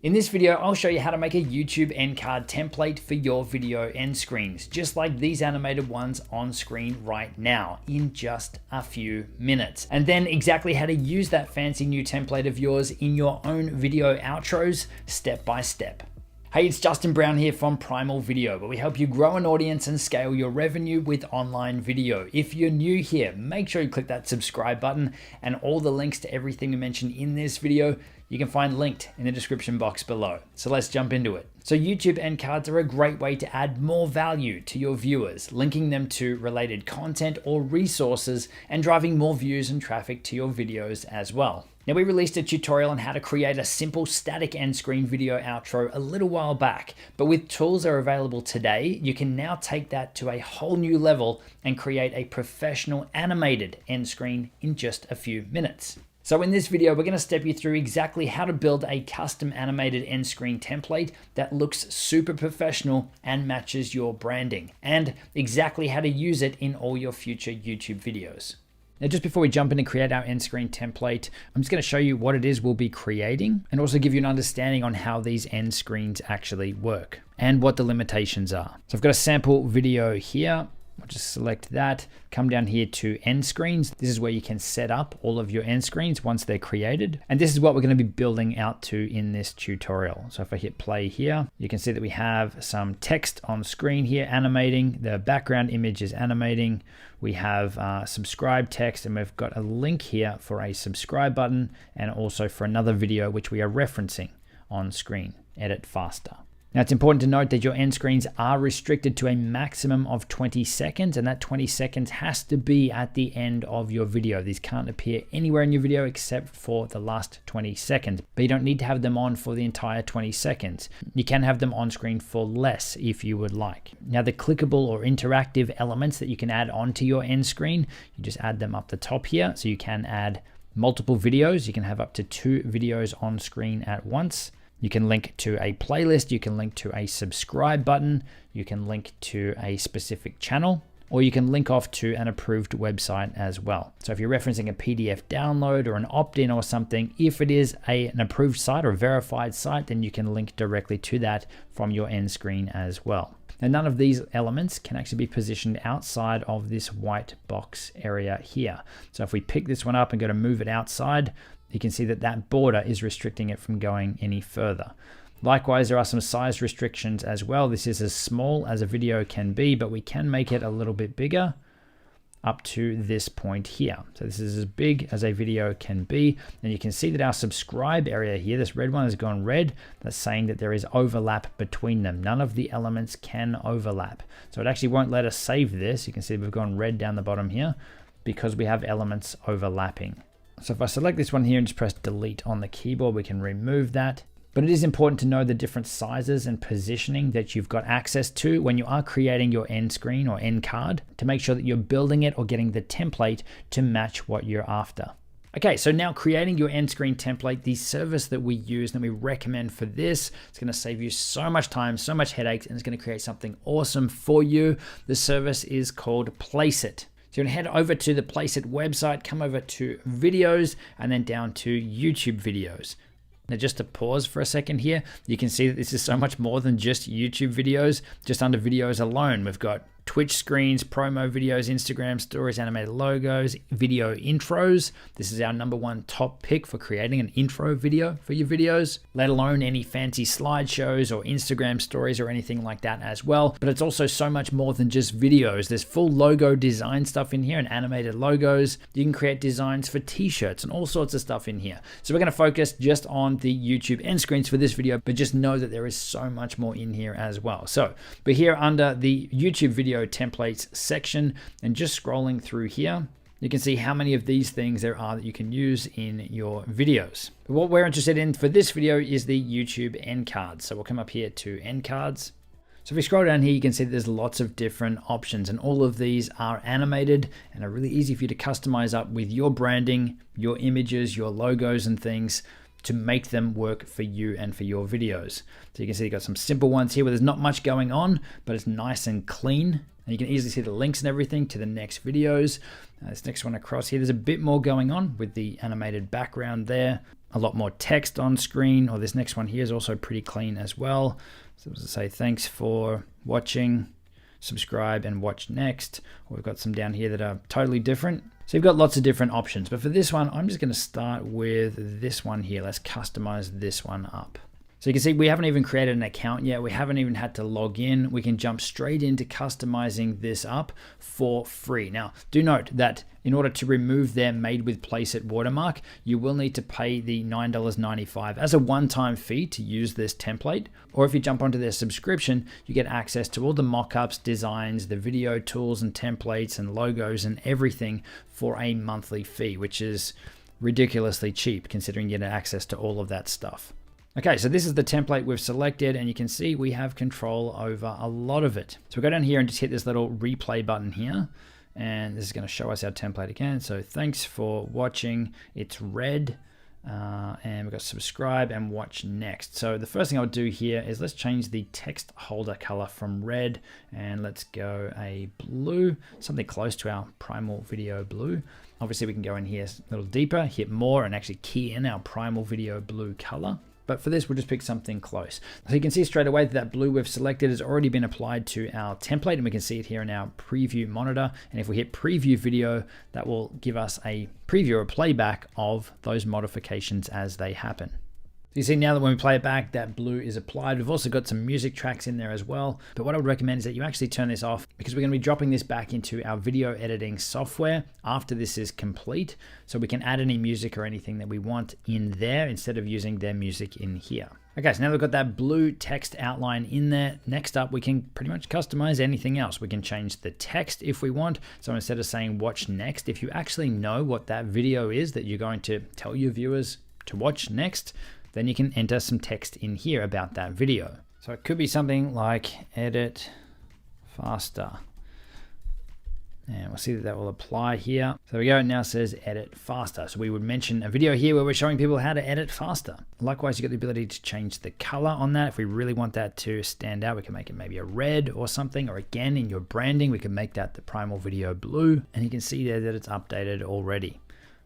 In this video, I'll show you how to make a YouTube end card template for your video end screens, just like these animated ones on screen right now in just a few minutes. And then exactly how to use that fancy new template of yours in your own video outros, step by step. Hey, it's Justin Brown here from Primal Video, where we help you grow an audience and scale your revenue with online video. If you're new here, make sure you click that subscribe button, and all the links to everything we mentioned in this video you can find linked in the description box below. So let's jump into it. So YouTube end cards are a great way to add more value to your viewers, linking them to related content or resources and driving more views and traffic to your videos as well. Now, we released a tutorial on how to create a simple static end screen video outro a little while back, but with tools that are available today, you can now take that to a whole new level and create a professional animated end screen in just a few minutes. So in this video, we're going to step you through exactly how to build a custom animated end screen template that looks super professional and matches your branding, and exactly how to use it in all your future YouTube videos. Now, just before we jump in and create our end screen template, I'm just going to show you what it is we'll be creating and also give you an understanding on how these end screens actually work and what the limitations are. So I've got a sample video here. I'll just select that, come down here to end screens. This is where you can set up all of your end screens once they're created. And this is what we're going to be building out to in this tutorial. So if I hit play here, you can see that we have some text on screen here animating. The background image is animating. We have subscribe text, and we've got a link here for a subscribe button and also for another video which we are referencing on screen. Edit faster. Now, it's important to note that your end screens are restricted to a maximum of 20 seconds, and that 20 seconds has to be at the end of your video. These can't appear anywhere in your video except for the last 20 seconds, but you don't need to have them on for the entire 20 seconds. You can have them on screen for less if you would like. Now, the clickable or interactive elements that you can add onto your end screen, you just add them up the top here. So you can add multiple videos. You can have up to 2 videos on screen at once. You can link to a playlist, you can link to a subscribe button, you can link to a specific channel, or you can link off to an approved website as well. So if you're referencing a PDF download or an opt-in or something, if it is an approved site or a verified site, then you can link directly to that from your end screen as well. Now, none of these elements can actually be positioned outside of this white box area here. So if we pick this one up and go to move it outside, you can see that that border is restricting it from going any further. Likewise, there are some size restrictions as well. This is as small as a video can be, but we can make it a little bit bigger up to this point here. So this is as big as a video can be. And you can see that our subscribe area here, this red one has gone red. That's saying that there is overlap between them. None of the elements can overlap. So it actually won't let us save this. You can see we've gone red down the bottom here because we have elements overlapping. So if I select this one here and just press delete on the keyboard, we can remove that. But it is important to know the different sizes and positioning that you've got access to when you are creating your end screen or end card to make sure that you're building it or getting the template to match what you're after. Okay, so now creating your end screen template, the service that we use and that we recommend for this, it's going to save you so much time, so much headaches, and it's going to create something awesome for you. The service is called Placeit. So you're going to head over to the Placeit website, come over to videos, and then down to YouTube videos. Now, just to pause for a second here, you can see that this is so much more than just YouTube videos. Just under videos alone, we've got Twitch screens, promo videos, Instagram stories, animated logos, video intros. This is our #1 top pick for creating an intro video for your videos, let alone any fancy slideshows or Instagram stories or anything like that as well. But it's also so much more than just videos. There's full logo design stuff in here and animated logos. You can create designs for t-shirts and all sorts of stuff in here. So we're going to focus just on the YouTube end screens for this video, but just know that there is so much more in here as well. So we're here under the YouTube video templates section, and just scrolling through here, you can see how many of these things there are that you can use in your videos. But what we're interested in for this video is the YouTube end cards. So we'll come up here to end cards. So if we scroll down here, you can see that there's lots of different options, and all of these are animated and are really easy for you to customize up with your branding, your images, your logos and things to make them work for you and for your videos. So you can see you've got some simple ones here where there's not much going on, but it's nice and clean. And you can easily see the links and everything to the next videos. This next one across here, there's a bit more going on with the animated background there. a lot more text on screen, or this next one here is also pretty clean as well. So as I say, thanks for watching, subscribe and watch next. Or we've got some down here that are totally different. So you've got lots of different options, but for this one, I'm just going to start with this one here. Let's customize this one up. So you can see we haven't even created an account yet. We haven't even had to log in. We can jump straight into customizing this up for free. Now, do note that in order to remove their made with Placeit watermark, you will need to pay the $9.95 as a one-time fee to use this template. Or if you jump onto their subscription, you get access to all the mockups, designs, the video tools and templates and logos and everything for a monthly fee, which is ridiculously cheap considering you get access to all of that stuff. Okay, so this is the template we've selected, and you can see we have control over a lot of it. So we'll go down here and just hit this little replay button here, and this is going to show us our template again. So thanks for watching. It's red, and we've got subscribe and watch next. So the first thing I'll do here is let's change the text holder color from red, and let's go a blue, something close to our primal video blue. Obviously we can go in here a little deeper, hit more, and actually key in our primal video blue color. But for this, we'll just pick something close. So you can see straight away that that blue we've selected has already been applied to our template, and we can see it here in our preview monitor. And if we hit preview video, that will give us a preview or a playback of those modifications as they happen. So you see now that when we play it back, that blue is applied. We've also got some music tracks in there as well. But what I would recommend is that you actually turn this off, because we're going to be dropping this back into our video editing software after this is complete. So we can add any music or anything that we want in there instead of using their music in here. Okay, so now we've got that blue text outline in there. Next up, we can pretty much customize anything else. We can change the text if we want. So instead of saying watch next, if you actually know what that video is that you're going to tell your viewers to watch next, then you can enter some text in here about that video. So it could be something like edit faster. And we'll see that will apply here. So there we go, it now says edit faster. So we would mention a video here where we're showing people how to edit faster. Likewise, you've got the ability to change the color on that. If we really want that to stand out, we can make it maybe a red or something, or again, in your branding, we can make that the primal video blue. And you can see there that it's updated already.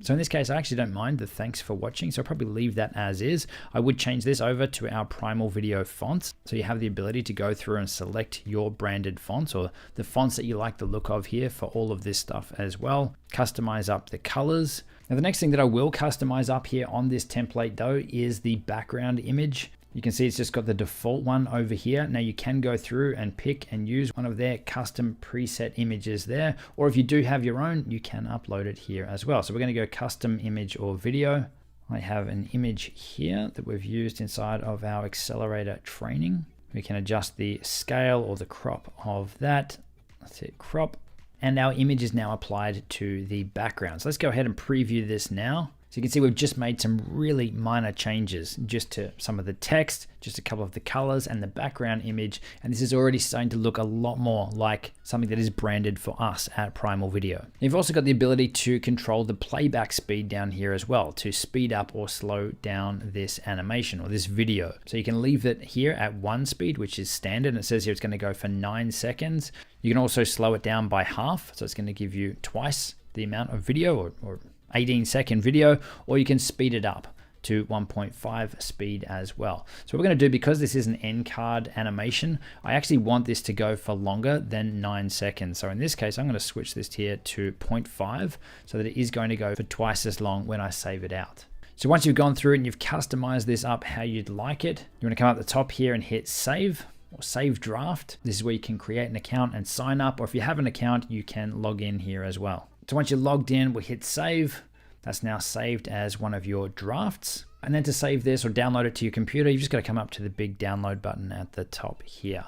So in this case, I actually don't mind the thanks for watching, so I'll probably leave that as is. I would change this over to our primal video fonts. So you have the ability to go through and select your branded fonts or the fonts that you like the look of here for all of this stuff as well. Customize up the colors. Now the next thing that I will customize up here on this template though is the background image. You can see it's just got the default one over here. Now you can go through and pick and use one of their custom preset images there. Or if you do have your own, you can upload it here as well. So we're going to go custom image or video. I have an image here that we've used inside of our accelerator training. We can adjust the scale or the crop of that. Let's hit crop. And our image is now applied to the background. So let's go ahead and preview this now. So you can see we've just made some really minor changes just to some of the text, just a couple of the colors and the background image. And this is already starting to look a lot more like something that is branded for us at Primal Video. You've also got the ability to control the playback speed down here as well to speed up or slow down this animation or this video. So you can leave it here at 1 speed, which is standard. And it says here it's going to go for 9 seconds. You can also slow it down by half. So it's going to give you twice the amount of video or 18-second video, or you can speed it up to 1.5 speed as well. So what we're going to do, because this is an end card animation, I actually want this to go for longer than 9 seconds. So in this case, I'm going to switch this here to 0.5 so that it is going to go for twice as long when I save it out. So once you've gone through and you've customized this up how you'd like it, you want to come up the top here and hit save or save draft. This is where you can create an account and sign up, or if you have an account, you can log in here as well. So once you're logged in, we'll hit save. That's now saved as one of your drafts. And then to save this or download it to your computer, you've just got to come up to the big download button at the top here.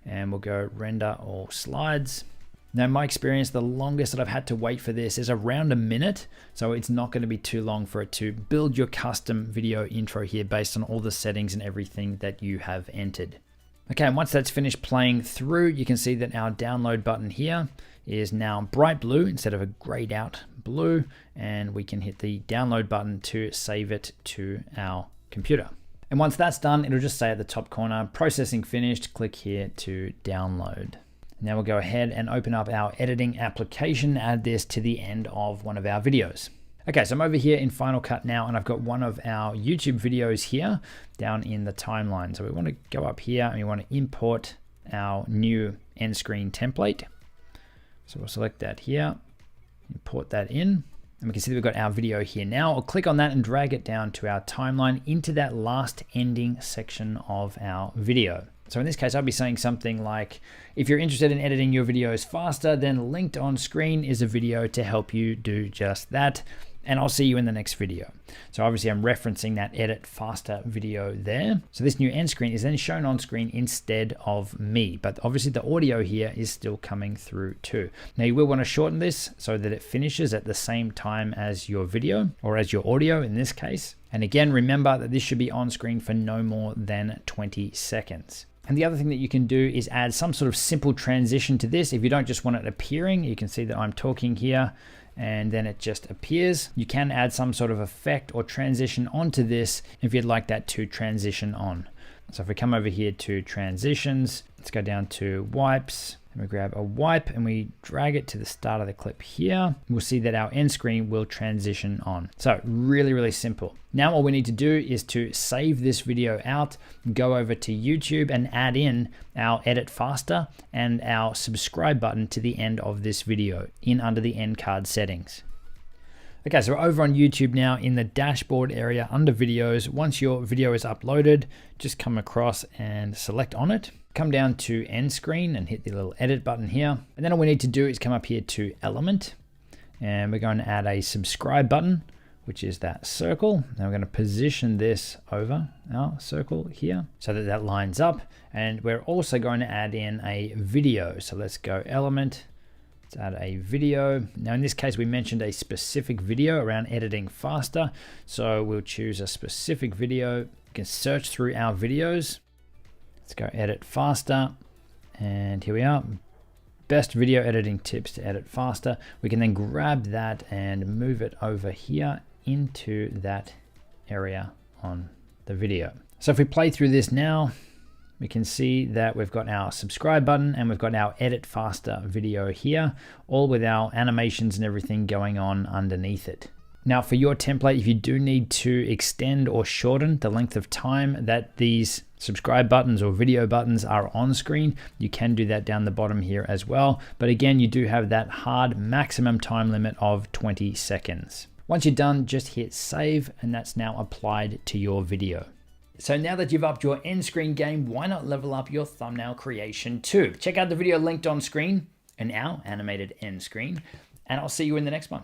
And we'll go render all slides. Now, in my experience, the longest that I've had to wait for this is around a minute. So it's not going to be too long for it to build your custom video intro here based on all the settings and everything that you have entered. Okay, and once that's finished playing through, you can see that our download button here is now bright blue instead of a grayed out blue, and we can hit the download button to save it to our computer. And once that's done, it'll just say at the top corner, processing finished, click here to download. Now we'll go ahead and open up our editing application, add this to the end of one of our videos. Okay, so I'm over here in Final Cut now, and I've got one of our YouTube videos here down in the timeline. So we want to go up here and we want to import our new end screen template. So we'll select that here, import that in, and we can see that we've got our video here now. I'll click on that and drag it down to our timeline into that last ending section of our video. So in this case, I'll be saying something like, if you're interested in editing your videos faster, then linked on screen is a video to help you do just that. And I'll see you in the next video. So obviously I'm referencing that edit faster video there. So this new end screen is then shown on screen instead of me, but obviously the audio here is still coming through too. Now you will want to shorten this so that it finishes at the same time as your video, or as your audio in this case. And again, remember that this should be on screen for no more than 20 seconds. And the other thing that you can do is add some sort of simple transition to this. If you don't just want it appearing, you can see that I'm talking here and then it just appears. You can add some sort of effect or transition onto this if you'd like that to transition on. So if we come over here to transitions, let's go down to wipes, and we grab a wipe and we drag it to the start of the clip here. We'll see that our end screen will transition on. So really, really simple. Now all we need to do is to save this video out, go over to YouTube and add in our edit faster and our subscribe button to the end of this video in under the end card settings. Okay, so we're over on YouTube now in the dashboard area under videos. Once your video is uploaded, just come across and select on it. Come down to end screen and hit the little edit button here. And then all we need to do is come up here to element, and we're going to add a subscribe button, which is that circle. Now we're going to position this over our circle here so that that lines up. And we're also going to add in a video. So let's go element. Let's add a video. Now in this case, we mentioned a specific video around editing faster. So we'll choose a specific video. You can search through our videos. Let's go edit faster. And here we are. Best video editing tips to edit faster. We can then grab that and move it over here into that area on the video. So if we play through this now, we can see that we've got our subscribe button and we've got our edit faster video here, all with our animations and everything going on underneath it. Now for your template, if you do need to extend or shorten the length of time that these subscribe buttons or video buttons are on screen, you can do that down the bottom here as well. But again, you do have that hard maximum time limit of 20 seconds. Once you're done, just hit save, and that's now applied to your video. So now that you've upped your end screen game, why not level up your thumbnail creation too? Check out the video linked on screen, an our animated end screen, and I'll see you in the next one.